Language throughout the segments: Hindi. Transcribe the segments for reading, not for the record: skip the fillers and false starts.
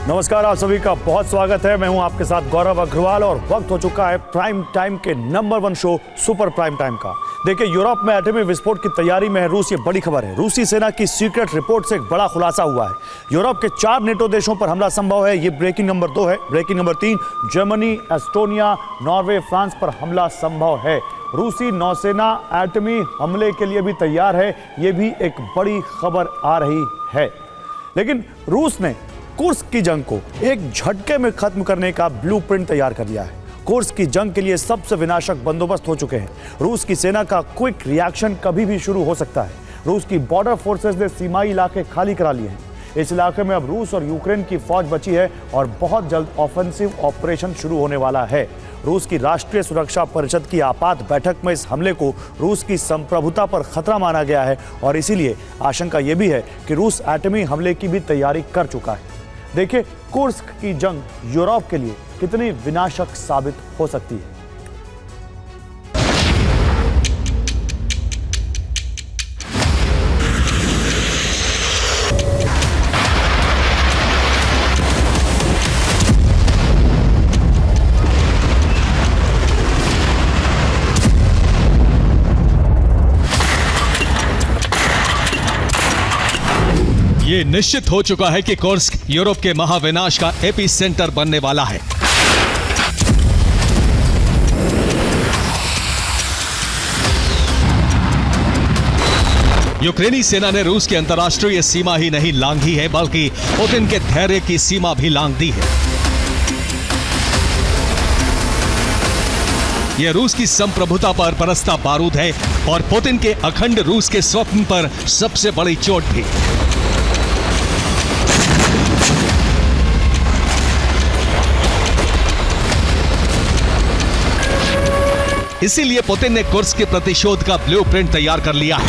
नमस्कार, आप सभी का बहुत स्वागत है। मैं हूं आपके साथ गौरव अग्रवाल और वक्त हो चुका है प्राइम टाइम के number 1 show super prime time का। देखिए, यूरोप में एटमी विस्फोट की तैयारी में है रूस। ये बड़ी खबर है। रूसी सेना की सीक्रेट रिपोर्ट से एक बड़ा खुलासा हुआ है। यूरोप के 4 नेटो देशों पर हमला संभव है। ये ब्रेकिंग नंबर 2 है। Breaking number 3, Germany, Estonia, Norway, France पर हमला संभव है। रूसी नौसेना एटमी हमले के लिए भी तैयार है। ये भी एक बड़ी खबर आ रही है। लेकिन रूस ने कुर्स्क की जंग को एक झटके में खत्म करने का ब्लूप्रिंट तैयार कर लिया है। कुर्स्क की जंग के लिए सबसे विनाशक बंदोबस्त हो चुके हैं। रूस की सेना का क्विक रिएक्शन कभी भी शुरू हो सकता है। रूस की बॉर्डर फोर्सेस ने सीमाई इलाके खाली करा लिए हैं। इस इलाके में अब रूस और यूक्रेन की फौज बची है और बहुत जल्द ऑफेंसिव ऑपरेशन शुरू होने वाला है। रूस की राष्ट्रीय सुरक्षा परिषद की आपात बैठक में इस हमले को रूस की संप्रभुता पर खतरा माना गया है और इसीलिए आशंका यह भी है कि रूस एटमी हमले की भी तैयारी कर चुका है। देखिए, कुर्स्क की जंग यूरोप के लिए कितनी विनाशक साबित हो सकती है। ये निश्चित हो चुका है कि कुर्स्क यूरोप के महाविनाश का एपी सेंटर बनने वाला है। यूक्रेनी सेना ने रूस की अंतर्राष्ट्रीय सीमा ही नहीं लांघी है, बल्कि पुतिन के धैर्य की सीमा भी लांघ दी है। यह रूस की संप्रभुता पर बरसता बारूद है और पुतिन के अखंड रूस के स्वप्न पर सबसे बड़ी चोट भी। इसीलिए पुतिन ने कुर्स्क के प्रतिशोध का ब्लूप्रिंट तैयार कर लिया है।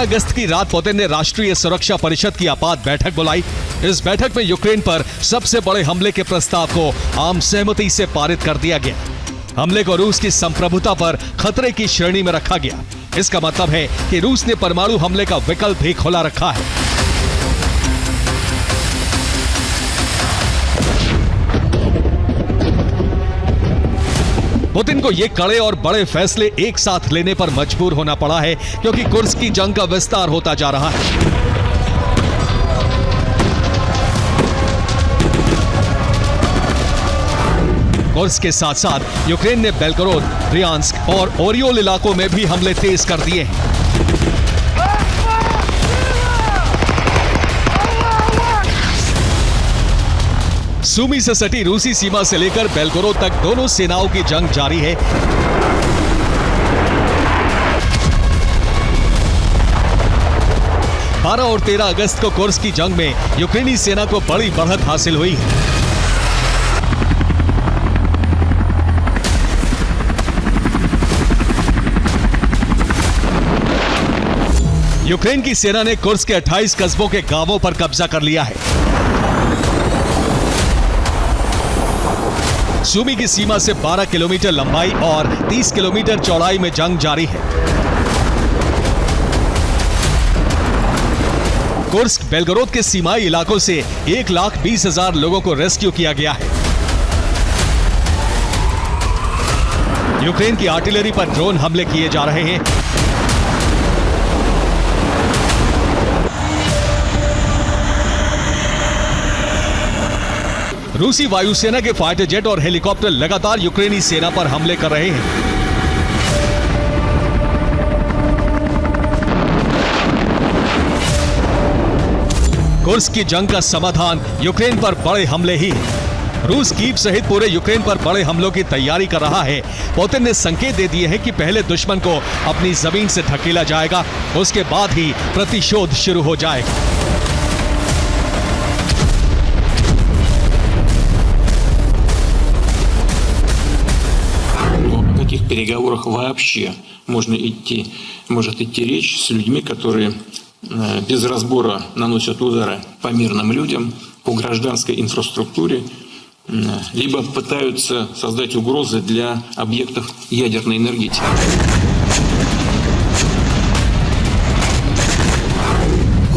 अगस्त की रात पुतिन ने राष्ट्रीय सुरक्षा परिषद की आपात बैठक बुलाई। इस बैठक में यूक्रेन पर सबसे बड़े हमले के प्रस्ताव को आम सहमति से पारित कर दिया गया। हमले को रूस की संप्रभुता पर खतरे की श्रेणी में रखा गया। इसका मतलब है कि रूस ने परमाणु हमले का विकल्प भी खुला रखा है। पुतिन को ये कड़े और बड़े फैसले एक साथ लेने पर मजबूर होना पड़ा है, क्योंकि कुर्स्क की जंग का विस्तार होता जा रहा है। कुर्स्क के साथ साथ यूक्रेन ने बेलगोरोद, ब्रियांस्क और ओरियोल इलाकों में भी हमले तेज कर दिए हैं। सूमी से सटी रूसी सीमा से लेकर बेलगोरोद तक दोनों सेनाओं की जंग जारी है। बारह और 13 अगस्त को कुर्स्क की जंग में यूक्रेनी सेना को बड़ी बढ़त हासिल हुई है। यूक्रेन की सेना ने कुर्स्क के 28 कस्बों के गांवों पर कब्जा कर लिया है। सूमी की सीमा से 12 किलोमीटर लंबाई और 30 किलोमीटर चौड़ाई में जंग जारी है। कुर्स्क, बेलगोरोद के सीमाई इलाकों से 1,20,000 लोगों को रेस्क्यू किया गया है। यूक्रेन की आर्टिलरी पर ड्रोन हमले किए जा रहे हैं। रूसी वायुसेना के फाइटर जेट और हेलीकॉप्टर लगातार यूक्रेनी सेना पर हमले कर रहे हैं। कुर्स्क की जंग का समाधान यूक्रेन पर बड़े हमले ही है। रूस कीव सहित पूरे यूक्रेन पर बड़े हमलों की तैयारी कर रहा है। पुतिन ने संकेत दे दिए हैं कि पहले दुश्मन को अपनी जमीन से ढकेला जाएगा, उसके बाद ही प्रतिशोध शुरू हो जाएगा। каких переговорах вообще может идти речь с людьми, которые без разбора наносят удары по мирным людям, по гражданской инфраструктуре, либо пытаются создать угрозы для объектов ядерной энергетики.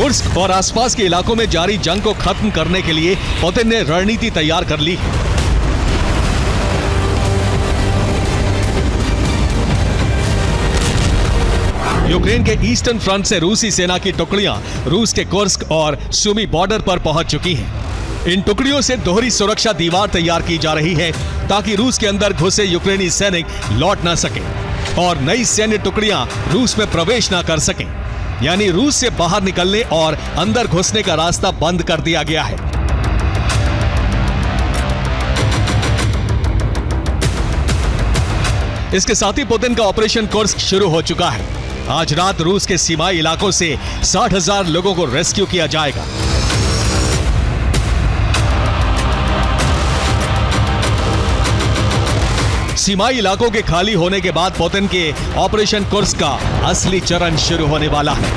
कुर्स्क और आसपास के इलाकों में जारी जंग को खत्म करने के लिए पुतिन ने रणनीति तैयार कर ली है। यूक्रेन के ईस्टर्न फ्रंट से रूसी सेना की टुकड़ियां रूस के कुर्स्क और सुमी बॉर्डर पर पहुंच चुकी हैं। इन टुकड़ियों से दोहरी सुरक्षा दीवार तैयार की जा रही है ताकि रूस के अंदर घुसे यूक्रेनी सैनिक लौट ना सके और नई सैन्य टुकड़ियां रूस में प्रवेश ना कर सकें। यानी रूस से बाहर निकलने और अंदर घुसने का रास्ता बंद कर दिया गया है। इसके साथ ही पुतिन का ऑपरेशन कुर्स्क शुरू हो चुका है। आज रात रूस के सीमाई इलाकों से 60,000 लोगों को रेस्क्यू किया जाएगा। सीमाई इलाकों के खाली होने के बाद पुतिन के ऑपरेशन कुर्स्क का असली चरण शुरू होने वाला है।